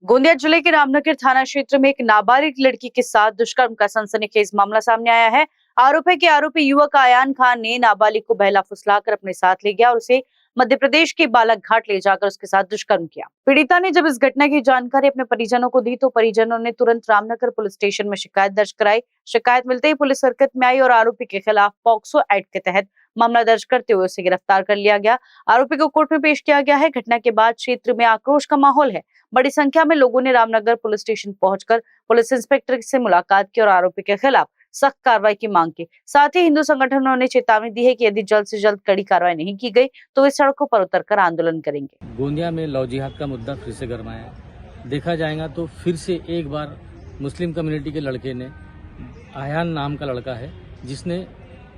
गोंदिया जिले के रामनगर थाना क्षेत्र में एक नाबालिग लड़की के साथ दुष्कर्म का सनसनीखेज मामला सामने आया है। आरोप है कि आरोपी युवक आयान खान ने नाबालिग को बहला फुसलाकर अपने साथ ले गया और उसे मध्य प्रदेश के बालाघाट ले जाकर उसके साथ दुष्कर्म किया। पीड़िता ने जब इस घटना की जानकारी अपने परिजनों को दी तो परिजनों ने तुरंत रामनगर पुलिस स्टेशन में शिकायत दर्ज कराई। शिकायत मिलते ही पुलिस हरकत में आई और आरोपी के खिलाफ पॉक्सो एक्ट के तहत मामला दर्ज करते हुए उसे गिरफ्तार कर लिया गया। आरोपी को कोर्ट में पेश किया गया है। घटना के बाद क्षेत्र में आक्रोश का माहौल है। बड़ी संख्या में लोगों ने रामनगर पुलिस स्टेशन पहुंचकर पुलिस इंस्पेक्टर से मुलाकात की और आरोपी के खिलाफ सख्त कार्रवाई की मांग की। साथ ही हिंदू संगठनों ने चेतावनी दी है कि यदि जल्द से जल्द कड़ी कार्रवाई नहीं की गई तो वे सड़कों पर उतरकर आंदोलन करेंगे। गोंदिया में लव जिहाद का मुद्दा फिर से गरमाया है। देखा जाएगा तो फिर से एक बार मुस्लिम कम्युनिटी के लड़के ने, आयान नाम का लड़का है, जिसने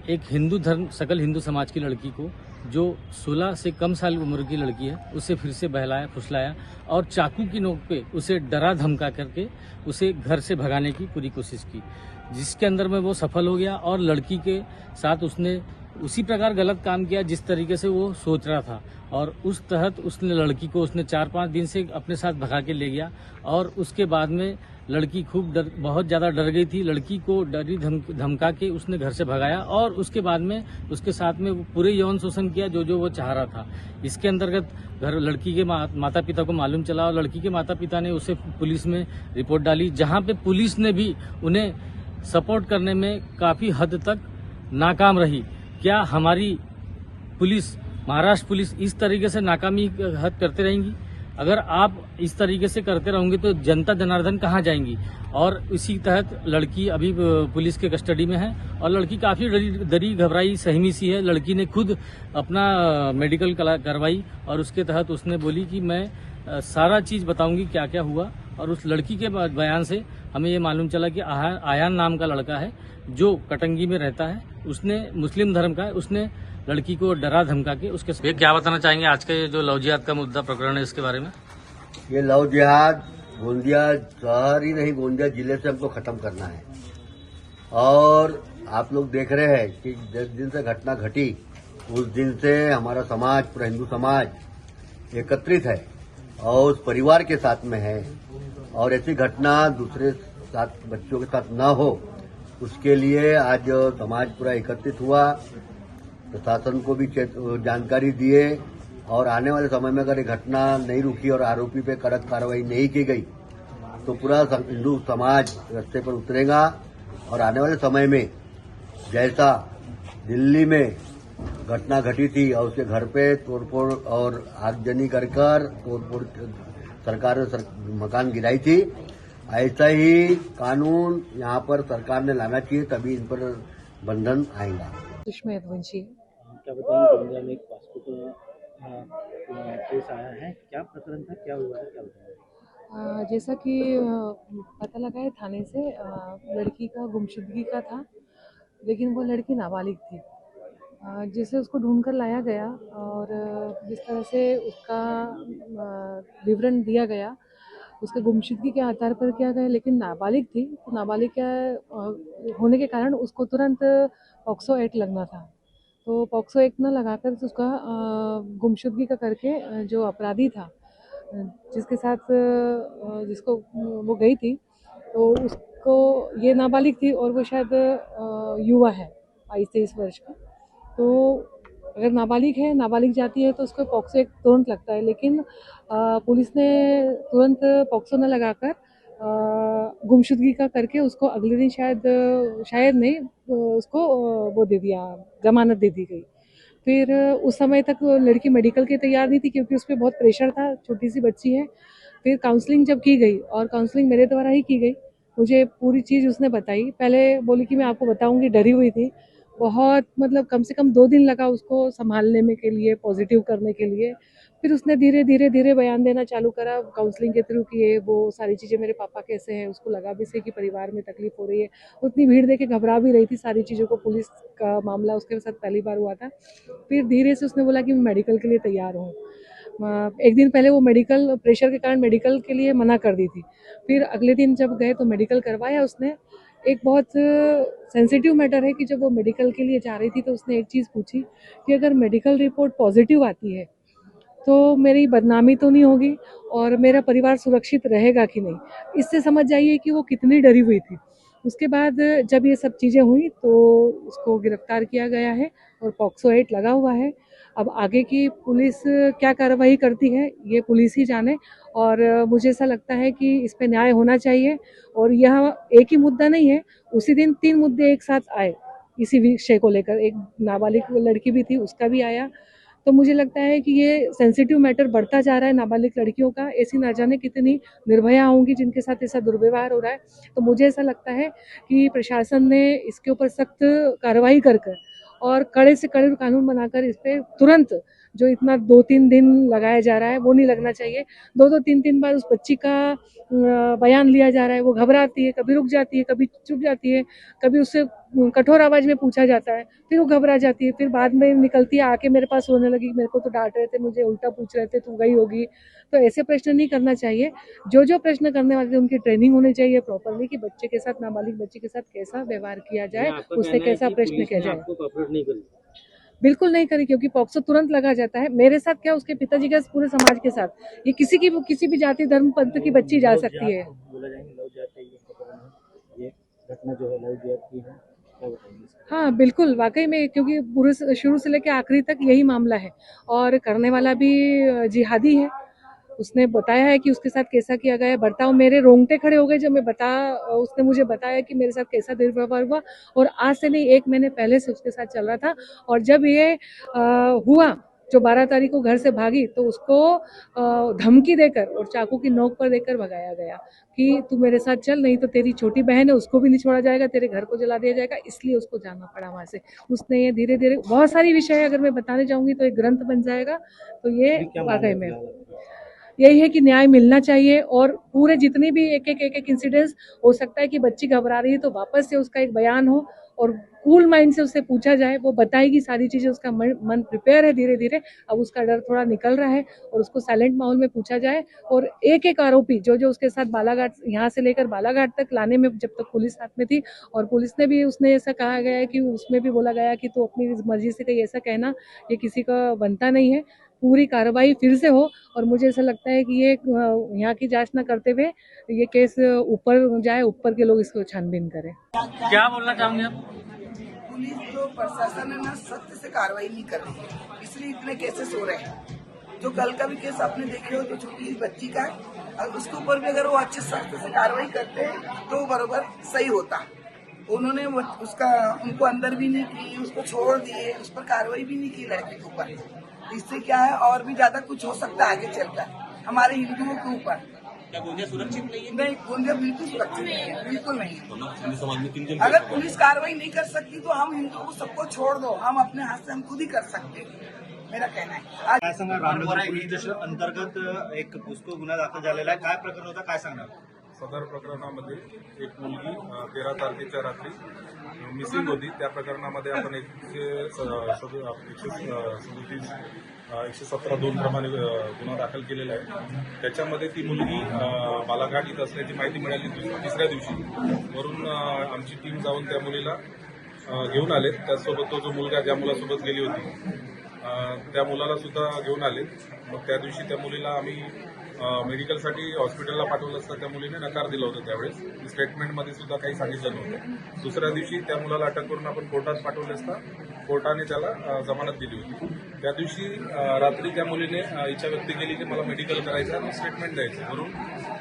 एक हिंदू धर्म सकल हिंदू समाज की लड़की को, जो 16 से कम साल उम्र की लड़की है, उसे फिर से बहलाया फुसलाया और चाकू की नोक पे उसे डरा धमका करके उसे घर से भगाने की पूरी कोशिश की, जिसके अंदर में वो सफल हो गया। और लड़की के साथ उसने उसी प्रकार गलत काम किया जिस तरीके से वो सोच रहा था, और उस तहत उसने लड़की को 4-5 दिन से अपने साथ भगा के ले गया। और उसके बाद में लड़की बहुत ज़्यादा डर गई थी। लड़की को डरी धमका के उसने घर से भगाया और उसके बाद में उसके साथ में पूरे यौन शोषण किया जो वो चाह रहा था। इसके अंतर्गत लड़की के माता पिता को मालूम चला और लड़की के माता पिता ने उसे पुलिस में रिपोर्ट डाली, जहाँ पे पुलिस ने भी उन्हें सपोर्ट करने में काफ़ी हद तक नाकाम रही। क्या हमारी पुलिस, महाराष्ट्र पुलिस, इस तरीके से नाकामी हद करते रहेंगी? अगर आप इस तरीके से करते रहोगे तो जनता जनार्दन कहाँ जाएंगी? और इसी तहत लड़की अभी पुलिस के कस्टडी में है और लड़की काफ़ी डरी घबराई सहमी सी है। लड़की ने खुद अपना मेडिकल करवाई और उसके तहत उसने बोली कि मैं सारा चीज़ बताऊंगी क्या क्या हुआ। और उस लड़की के बयान से हमें ये मालूम चला कि आयान नाम का लड़का है जो कटंगी में रहता है, उसने मुस्लिम धर्म का है, उसने लड़की को डरा धमका के उसके। ये क्या बताना चाहेंगे आज के जो लव जिहाद का मुद्दा प्रकरण है इसके बारे में? ये लव जिहाद गोंदिया शहर ही नहीं, गोंदिया जिले से हमको खत्म करना है। और आप लोग देख रहे हैं कि जिस दिन से घटना घटी उस दिन से हमारा समाज, पूरा हिंदू समाज एकत्रित है और उस परिवार के साथ में है। और ऐसी घटना दूसरे साथ बच्चों के साथ न हो, उसके लिए आज समाज पूरा एकत्रित हुआ। प्रशासन को भी जानकारी दिए और आने वाले समय में अगर ये घटना नहीं रुकी और आरोपी पे कड़क कार्रवाई नहीं की गई तो पूरा हिंदू समाज रास्ते पर उतरेगा। और आने वाले समय में जैसा दिल्ली में घटना घटी थी और उसके घर पे तोड़फोड़ और आगजनी कर तोड़फोड़ सरकार ने मकान गिराई थी, ऐसा ही कानून यहाँ पर सरकार ने लाना चाहिए, तभी इन पर बंधन आएगा। क्या बताएंगे? गोंदिया में एक पासपोर्ट केस आया है, क्या प्रकरण था, क्या हुआ है, क्या बताएंगे? जैसा कि पता लगा है थाने से, लड़की का गुमशुदगी का था, लेकिन वो लड़की नाबालिग थी। जिसे उसको ढूंढ कर लाया गया और जिस तरह से उसका विवरण दिया गया उसके गुमशुदगी के आधार पर किया गया, लेकिन नाबालिग थी तो नाबालिग क्या होने के कारण उसको तुरंत पॉक्सो एक्ट लगना था। तो पॉक्सो एक्ट न लगाकर उसका गुमशुदगी का करके जो अपराधी था जिसके साथ जिसको वो गई थी, तो उसको, ये नाबालिग थी और वो शायद युवा है 22-23 वर्ष का। तो अगर नाबालिग जाती है तो उसको पॉक्सो एक्ट तुरंत लगता है, लेकिन पुलिस ने तुरंत पॉक्सो न लगाकर गुमशुदगी का करके उसको अगले दिन शायद नहीं, उसको वो दे दिया, जमानत दे दी गई। फिर उस समय तक लड़की मेडिकल के तैयार नहीं थी क्योंकि उस पर बहुत प्रेशर था, छोटी सी बच्ची है। फिर काउंसलिंग जब की गई, और काउंसलिंग मेरे द्वारा ही की गई, मुझे पूरी चीज़ उसने बताई। पहले बोली कि मैं आपको बताऊंगी, डरी हुई थी बहुत, मतलब कम से कम 2 दिन लगा उसको संभालने में के लिए, पॉजिटिव करने के लिए। फिर उसने धीरे बयान देना चालू करा काउंसलिंग के थ्रू कि ये वो सारी चीज़ें, मेरे पापा कैसे हैं, उसको लगा भी से कि परिवार में तकलीफ हो रही है। उतनी भीड़ देख के घबरा भी रही थी सारी चीज़ों को, पुलिस का मामला उसके साथ पहली बार हुआ था। फिर धीरे से उसने बोला कि मैं मेडिकल के लिए तैयार हूँ। एक दिन पहले वो मेडिकल प्रेशर के कारण मेडिकल के लिए मना कर दी थी। फिर अगले दिन जब गए तो मेडिकल करवाया उसने। एक बहुत सेंसिटिव मैटर है कि जब वो मेडिकल के लिए जा रही थी तो उसने एक चीज़ पूछी कि अगर मेडिकल रिपोर्ट पॉजिटिव आती है तो मेरी बदनामी तो नहीं होगी और मेरा परिवार सुरक्षित रहेगा कि नहीं, इससे समझ जाइए कि वो कितनी डरी हुई थी। उसके बाद जब ये सब चीज़ें हुई तो उसको गिरफ्तार किया गया है और पॉक्सो एक्ट लगा हुआ है। अब आगे की पुलिस क्या कार्रवाई करती है ये पुलिस ही जाने, और मुझे ऐसा लगता है कि इस पे न्याय होना चाहिए। और यह एक ही मुद्दा नहीं है, उसी दिन 3 मुद्दे एक साथ आए इसी विषय को लेकर। एक नाबालिग लड़की भी थी, उसका भी आया। तो मुझे लगता है कि ये सेंसिटिव मैटर बढ़ता जा रहा है नाबालिग लड़कियों का। ऐसी ना जाने कितनी निर्भया होंगी जिनके साथ ऐसा दुर्व्यवहार हो रहा है। तो मुझे ऐसा लगता है कि प्रशासन ने इसके ऊपर सख्त कार्रवाई कर और कड़े से कड़े कानून बनाकर इस पे तुरंत, जो इतना 2-3 दिन लगाया जा रहा है वो नहीं लगना चाहिए। 2-2 3-3 बार उस बच्ची का बयान लिया जा रहा है, वो घबराती है, कभी रुक जाती है, कभी चुप जाती है, कभी उससे कठोर आवाज में पूछा जाता है, फिर वो घबरा जाती है, फिर बाद में निकलती है आके मेरे पास रोने लगी, मेरे को तो डांट रहे थे, मुझे उल्टा पूछ रहे थे, तू गई होगी। तो ऐसे प्रश्न नहीं करना चाहिए। जो प्रश्न करने वाले थे उनकी ट्रेनिंग होनी चाहिए प्रॉपरली कि बच्चे के साथ, नाबालिग बच्चे के साथ कैसा व्यवहार किया जाए, उससे कैसा प्रश्न किया जाए। बिल्कुल नहीं करी, क्योंकि पॉक्सो तुरंत लगा जाता है। मेरे साथ क्या, उसके पिताजी का, पूरे समाज के साथ, ये किसी भी जाति धर्म पंथ की बच्ची जा सकती है। हाँ बिल्कुल, वाकई में, क्योंकि पूरे शुरू से लेकर आखिरी तक यही मामला है और करने वाला भी जिहादी है। उसने बताया है कि उसके साथ कैसा किया गया है बर्ताव। मेरे रोंगटे खड़े हो गए जब उसने मुझे बताया कि मेरे साथ कैसा दुर्व्यवहार हुआ, और आज से नहीं 1 महीने पहले से उसके साथ चल रहा था। और जब ये हुआ, जो 12 तारीख को घर से भागी, तो उसको धमकी देकर और चाकू की नोक पर देकर भगाया गया कि तू मेरे साथ चल, नहीं तो तेरी छोटी बहन है उसको भी नहीं छोड़ा जाएगा, तेरे घर को जला दिया जाएगा। इसलिए उसको जाना पड़ा वहां से। उसने ये धीरे धीरे, बहुत सारी विषय अगर मैं बताने जाऊंगी तो एक ग्रंथ बन जाएगा। तो ये वाकई में यही है कि न्याय मिलना चाहिए, और पूरे जितने भी एक इंसिडेंट्स हो सकता है कि बच्ची घबरा रही है तो वापस से उसका एक बयान हो और कूल माइंड से उससे पूछा जाए, वो बताएगी सारी चीजें, उसका मन प्रिपेयर है धीरे धीरे। अब उसका डर थोड़ा निकल रहा है और उसको साइलेंट माहौल में पूछा जाए। और एक आरोपी जो उसके साथ बालाघाट, यहाँ से लेकर बालाघाट तक लाने में जब तक पुलिस साथ में थी, और पुलिस ने भी, उसने ऐसा कहा गया है कि उसमें भी बोला गया कि तू अपनी मर्जी से कहीं ऐसा कहना, ये किसी का बनता नहीं है। पूरी कार्रवाई फिर से हो, और मुझे ऐसा लगता है कि ये यहाँ की जांच न करते हुए ये केस ऊपर जाए, ऊपर के लोग इसको छानबीन करें। क्या बोलना चाहोगे आप? पुलिस तो प्रशासन है ना, सख्त से कार्रवाई नहीं कर रही है, इसलिए इतने केसेस हो रहे हैं। जो कल का भी केस आपने देखे हो, जो छोटी सी बच्ची का है, और उसके ऊपर भी अगर वो अच्छे सख्त से कार्रवाई करते हैं तो बराबर सही होता। उन्होंने उनको अंदर भी नहीं की, उसको छोड़ दिए, उस पर कार्रवाई भी नहीं की लड़के के ऊपर। इससे क्या है, और भी ज्यादा कुछ हो सकता है आगे चलकर हमारे हिंदुओं के ऊपर। गोंदिया सुरक्षित नहीं है? नहीं, गोंदिया बिल्कुल सुरक्षित नहीं है, बिल्कुल नहीं है। अगर पुलिस कार्रवाई नहीं कर सकती तो हम हिंदुओं को सबको छोड़ दो, हम अपने हाथ से हम खुद ही कर सकते हैं, मेरा कहना है। काय सांगा, रामनगर पोलीस स्टेशन अंतर्गत एक पुष्कळ गुन्हा दाखल झालेला आहे, काय प्रकरण होता, काय सांगणार? सदर प्रकरणामध्ये एक मुलगी 13 तारखेच्या रात्री मिसिंग होती। त्या प्रकरणामध्ये आपण 117(2) प्रमाणे गुन्हा दाखल केलेला आहे। त्याच्यामध्ये ती मुलगी बालाघाट इथं असल्याची माहिती मिळाली तिसऱ्या दिवशी। वरून आमची टीम जाऊन त्या मुलीला घेऊन आले। त्यासोबत तो जो मुलगा ज्या मुलासोबत गेली होती त्या मुलाला सुद्धा घेऊन आले। मग त्या दिवशी त्या मुलीला आम्ही मेडिकलसाठी हॉस्पिटलला पाठवलं असता त्या मुलीने नकार दिला होता। त्यावेळेस स्टेटमेंटमध्ये सुद्धा काही सांगितलं नव्हतं। दुसऱ्या दिवशी त्या मुलाला अटक करून आपण कोर्टात पाठवलं असता कोर्टाने त्याला जमानत दिली होती। त्या दिवशी रात्री त्या मुलीने इच्छा व्यक्त केली की मला मेडिकल करायचं आणि स्टेटमेंट द्यायचं, म्हणून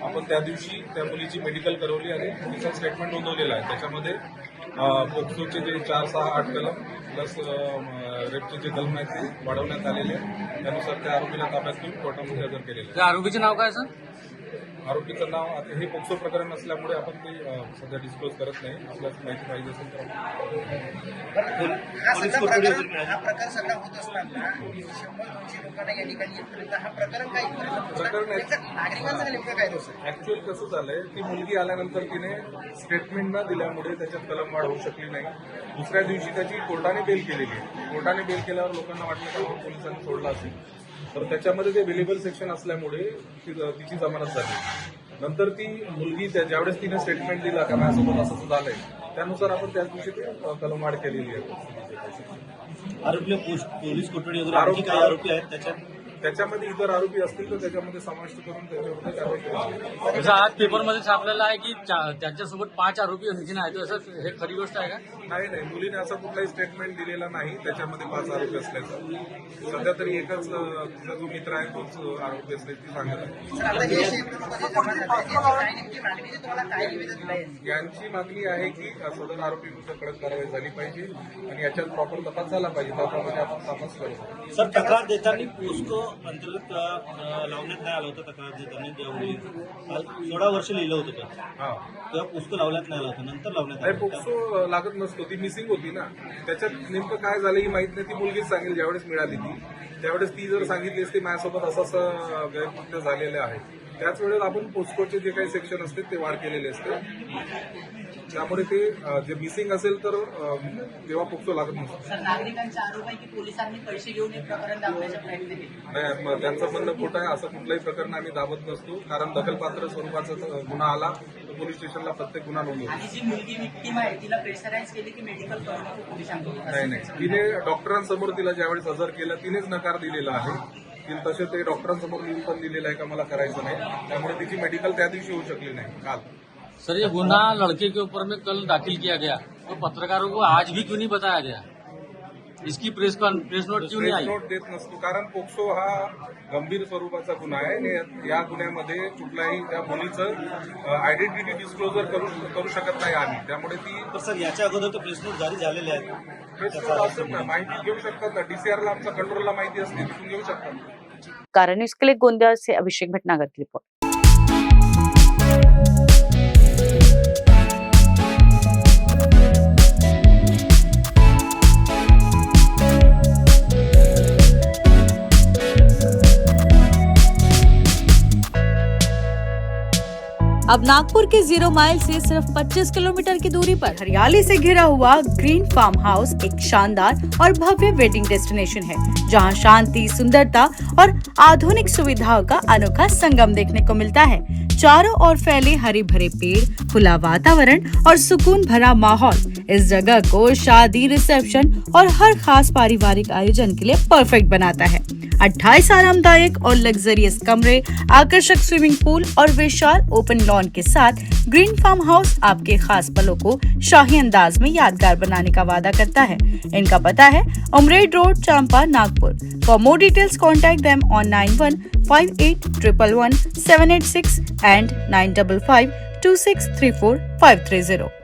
आपण त्या दिवशी त्या मुलीची मेडिकल करवली आणि तिचा स्टेटमेंट नोंदवलेला आहे। त्याच्यामध्ये पोक्सोचे जे 4, 6, 8 कलम प्लस रेपचे जे कलम आहेत ते वाढवण्यात आलेले आहेत। त्यानुसार त्या आरोपीला ताब्यात घेऊन कोर्टामध्ये हजर केलेलं आहे। आरोपीचं नाव काय सर? आरोपीचं नाव आता हे पोक्सो प्रकरण असल्यामुळे आपण ते सध्या डिस्क्लोज करत नाही। आपल्याला माहिती पाहिजे असेल तर हा प्रकार सगळा होत असताना 100-200 लोकांना या ठिकाणी येतपर्यंत हा प्रकरण काय नागरिकांचा नेमका काय दोष आहे? ऍक्च्युअल कसं झालंय, ती मुलगी आल्यानंतर तिने स्टेटमेंट न दिल्यामुळे त्याच्यात कलमवाढ होऊ शकली नाही। दुसऱ्या दिवशी त्याची कोर्टाने बेल केलेली आहे। कोर्टाने बेल केल्यावर लोकांना वाटलं की पोलिसांनी सोडला असेल, तर त्याच्यामध्ये ते वेलेबल सेक्शन असल्यामुळे तिची जमानत झाली। नंतर ती मुलगी ज्यावेळेस तिने स्टेटमेंट दिला का माझ्यासोबत असं झालंय, त्यानुसार आपण त्याच दिवशी ते कलमवाढ केलेली आहे। आरोपी पोलीस कोठडी वगैरे काही आरोपी आहेत त्याच्यात त्याच्यामध्ये इतर आरोपी असतील तर त्याच्यामध्ये समाविष्ट करून त्याच्यावर कारवाई केली. जसं आज पेपरमध्ये छापलेलं आहे की त्यांच्यासोबत 5 आरोपी आणखीन आहेत, असं हे खरी गोष्ट आहे का? नाही, मुलीने असं कुठलाही स्टेटमेंट दिलेला नाही त्याच्यामध्ये 5 आरोपी असल्याचं. सध्या तरी एकच तिचा जो मित्र आहे तोच आरोपी असल्याची सांगत आहे. सर, आता हे 100 लोकं जे जमा झाले, काय नेमकी मागणी आहे? तुम्हाला काय निवेदन दिलं आहे? यांची मागणी आहे की सदर आरोपी विरुद्ध कडक कारवाई झाली पाहिजे आणि याच्यात प्रॉपर तपास झाला पाहिजे. त्याप्रमाणे आपण तपास करू. सर, तक्रार देताना पोस्को अंतर्गत लावण्यात नाही आलं होतं. तक्रार देताना ज्यावेळी 16 वर्ष लिहिलं होतं तेव्हा पोस्को लावण्यात नाही आला होता, नंतर लावण्यात आलं. पोक्सो लागत नसतो, ती मिसिंग होती ना. त्याच्यात नेमकं काय झालं ही माहित नाही. ती मुलगीच सांगेल ज्यावेळेस मिळाली ती त्यावेळेस ती जर सांगितली असती माझ्यासोबत असं गैरकृत्य झालेले आहे, त्याच वेळेस आपण पोस्कोचे जे काही सेक्शन असते ते वाढ केलेले असते. त्यामुळे ते जे मिसिंग असेल तर तेव्हा पोक्सो लागत नसतो. सर, नागरिकांचा आरोप आहे की पोलिसांनी पैसे घेऊन हे प्रकरण दाबण्याचा प्रयत्न केले. नाही, त्यांचं म्हणणं खोटं आहे. असं कुठलंही प्रकरण आम्ही दाबत नसतो. कारण दखलपात्र स्वरूपाचा गुन्हा आला तर पोलीस स्टेशनला प्रत्येक गुन्हा नोंदवतो. आणि जी मुलगी विक्टीम आहे तिला प्रेशराईज केली की मेडिकल करू नको पोलिसांकडून? नाही, तिने डॉक्टरांसमोर तिला ज्यावेळेस हजर केलं तिनेच नकार दिलेला आहे. तिने तसे ते डॉक्टरांसमोर लिहून पण दिलेलं आहे का मला करायचं नाही. त्यामुळे तिची मेडिकल त्या दिवशी होऊ शकली नाही काल. सर, ये गुनाह लड़के के ऊपर में कल दाखिल किया गया और पत्रकारों को आज भी क्यों नहीं बताया गया? इसकी प्रेस नोट क्यों नहीं आई? नोट देत नसतो कारण पोक्सो हा गंभीर स्वरूपाचा गुन्हा आहे आणि या गुन्ह्यामध्ये कुठलाही त्या मुलीचं आयडेंटिटी डिस्क्लोजर करू शकत नाही आम्ही. त्यामुळे ती तर सर, याच्या अगोदर तर प्रेस नोट जारी झालेले आहेत. प्रेस नोट असेल ना, माहिती घेऊ शकतात ना. डीसीआरला आमच्या कंट्रोलला माहिती असते, तिथून घेऊ शकतात. कारण न्यूज के लिए गोंदिया से अभिषेक भटनागर की रिपोर्ट। अब नागपुर के 0 माइल से सिर्फ 25 किलोमीटर की दूरी पर हरियाली से घिरा हुआ ग्रीन फार्म हाउस एक शानदार और भव्य वेडिंग डेस्टिनेशन है, जहां शांति, सुंदरता और आधुनिक सुविधाओं का अनोखा संगम देखने को मिलता है। चारों ओर फैले हरे भरे पेड़, खुला वातावरण और सुकून भरा माहौल इस जगह को शादी, रिसेप्शन और हर खास पारिवारिक आयोजन के लिए परफेक्ट बनाता है। 28 आरामदायक और लग्जरियस कमरे, आकर्षक स्विमिंग पूल और विशाल ओपन लॉन के साथ ग्रीन फार्म हाउस आपके खास पलों को शाही अंदाज में यादगार बनाने का वादा करता है। इनका पता है Umred road, Champa, Nagpur. For more details contact them on 9158111786 and 9552634 530।